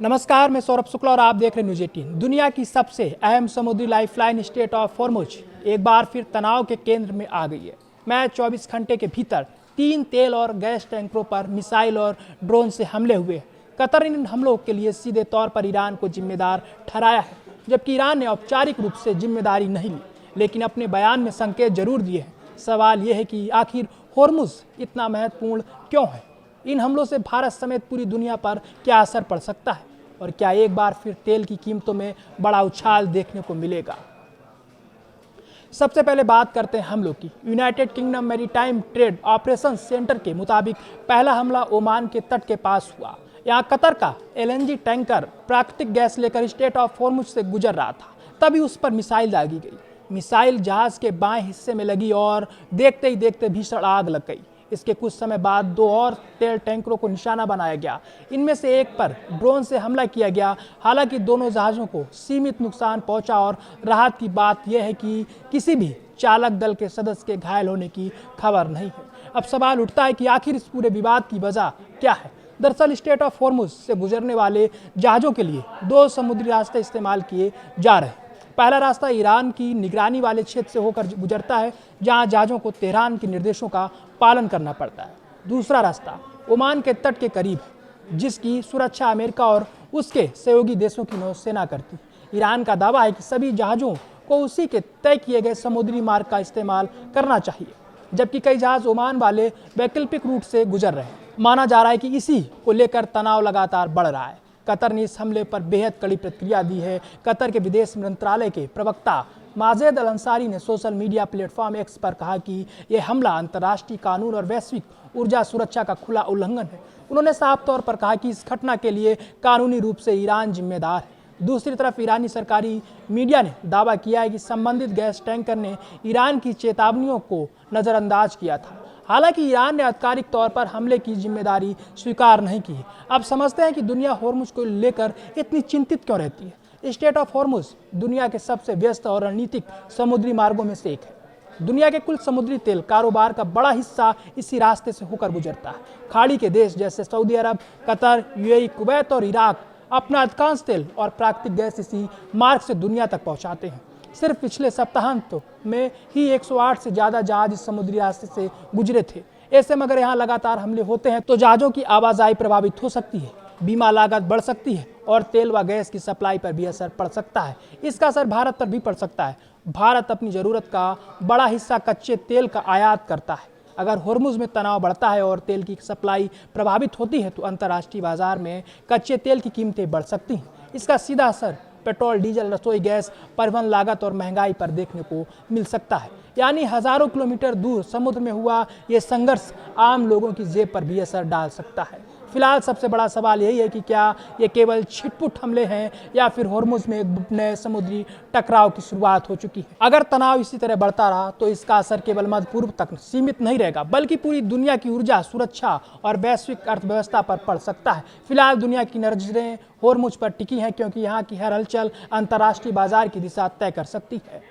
नमस्कार, मैं सौरभ शुक्ला और आप देख रहे हैं न्यूज़ 18। दुनिया की सबसे अहम समुद्री लाइफलाइन स्टेट ऑफ हॉर्मुज एक बार फिर तनाव के केंद्र में आ गई है। मैं 24 घंटे के भीतर 3 तेल और गैस टैंकरों पर मिसाइल और ड्रोन से हमले हुए हैं। कतर ने इन हमलों के लिए सीधे तौर पर ईरान को जिम्मेदार ठहराया है, जबकि ईरान ने औपचारिक रूप से जिम्मेदारी नहीं ली, लेकिन अपने बयान में संकेत जरूर दिए हैं। सवाल यह है कि आखिर हॉर्मुज इतना महत्वपूर्ण क्यों है? इन हमलों से भारत समेत पूरी दुनिया पर क्या असर पड़ सकता है और क्या एक बार फिर तेल की कीमतों में बड़ा उछाल देखने को मिलेगा? सबसे पहले बात करते हैं हमलों की। United kingdom maritime trade operation centre के मुताबिक पहला हमला ओमान के तट के पास हुआ। यहाँ कतर का एलएनजी टैंकर प्राकृतिक गैस लेकर स्टेट ऑफ हॉर्मुज से गुजर रहा था, तभी उस पर मिसाइल दागी गई। मिसाइल जहाज के बाएं हिस्से में लगी और देखते ही देखते भीषण आग लग गई। इसके कुछ समय बाद 2 और तेल टैंकरों को निशाना बनाया गया। इनमें से एक पर ड्रोन से हमला किया गया। हालांकि दोनों जहाज़ों को सीमित नुकसान पहुंचा और राहत की बात यह है कि किसी भी चालक दल के सदस्य के घायल होने की खबर नहीं है। अब सवाल उठता है कि आखिर इस पूरे विवाद की वजह क्या है? दरअसल स्टेट ऑफ हॉर्मुज से गुजरने वाले जहाज़ों के लिए 2 समुद्री रास्ते इस्तेमाल किए जा रहे हैं। पहला रास्ता ईरान की निगरानी वाले क्षेत्र से होकर गुजरता है, जहां जहाज़ों को तेहरान के निर्देशों का पालन करना पड़ता है। दूसरा रास्ता ओमान के तट के करीब है, जिसकी सुरक्षा अमेरिका और उसके सहयोगी देशों की नौसेना करती है। ईरान का दावा है कि सभी जहाज़ों को उसी के तय किए गए समुद्री मार्ग का इस्तेमाल करना चाहिए, जबकि कई जहाज़ ओमान वाले वैकल्पिक रूट से गुजर रहे हैं। माना जा रहा है कि इसी को लेकर तनाव लगातार बढ़ रहा है। कतर ने इस हमले पर बेहद कड़ी प्रतिक्रिया दी है। कतर के विदेश मंत्रालय के प्रवक्ता माजेद अल अंसारी ने सोशल मीडिया प्लेटफॉर्म एक्स पर कहा कि यह हमला अंतर्राष्ट्रीय कानून और वैश्विक ऊर्जा सुरक्षा का खुला उल्लंघन है। उन्होंने साफ तौर पर कहा कि इस घटना के लिए कानूनी रूप से ईरान जिम्मेदार है। दूसरी तरफ ईरानी सरकारी मीडिया ने दावा किया है कि संबंधित गैस टैंकर ने ईरान की चेतावनियों को नज़रअंदाज किया था। हालांकि ईरान ने आधिकारिक तौर पर हमले की जिम्मेदारी स्वीकार नहीं की है। अब समझते हैं कि दुनिया हॉर्मुज को लेकर इतनी चिंतित क्यों रहती है। स्टेट ऑफ हॉर्मुज दुनिया के सबसे व्यस्त और रणनीतिक समुद्री मार्गों में से एक है। दुनिया के कुल समुद्री तेल कारोबार का बड़ा हिस्सा इसी रास्ते से होकर गुजरता है। खाड़ी के देश जैसे सऊदी अरब, कतर, यूएई, कुवैत और इराक अपना अधिकांश तेल और प्राकृतिक गैस इसी मार्ग से दुनिया तक पहुंचाते हैं। सिर्फ पिछले सप्ताहांत में ही 108 से ज़्यादा जहाज इस समुद्री रास्ते से गुजरे थे। ऐसे में अगर यहाँ लगातार हमले होते हैं तो जहाज़ों की आवाजाही प्रभावित हो सकती है, बीमा लागत बढ़ सकती है और तेल व गैस की सप्लाई पर भी असर पड़ सकता है। इसका असर भारत पर भी पड़ सकता है। भारत अपनी ज़रूरत का बड़ा हिस्सा कच्चे तेल का आयात करता है। अगर हॉर्मुज में तनाव बढ़ता है और तेल की सप्लाई प्रभावित होती है तो अंतर्राष्ट्रीय बाजार में कच्चे तेल की कीमतें बढ़ सकती हैं। इसका सीधा असर पेट्रोल, डीजल, रसोई गैस, परिवहन लागत और महंगाई पर देखने को मिल सकता है। यानी हजारों किलोमीटर दूर समुद्र में हुआ ये संघर्ष आम लोगों की जेब पर भी असर डाल सकता है। फिलहाल सबसे बड़ा सवाल यही है कि क्या ये केवल छिटपुट हमले हैं या फिर हॉर्मुज में एक नए समुद्री टकराव की शुरुआत हो चुकी है। अगर तनाव इसी तरह बढ़ता रहा तो इसका असर केवल मध्य पूर्व तक सीमित नहीं रहेगा, बल्कि पूरी दुनिया की ऊर्जा सुरक्षा और वैश्विक अर्थव्यवस्था पर पड़ सकता है। फिलहाल दुनिया की नजरें हॉर्मुज पर टिकी हैं, क्योंकि यहाँ की हर हलचल अंतर्राष्ट्रीय बाजार की दिशा तय कर सकती है।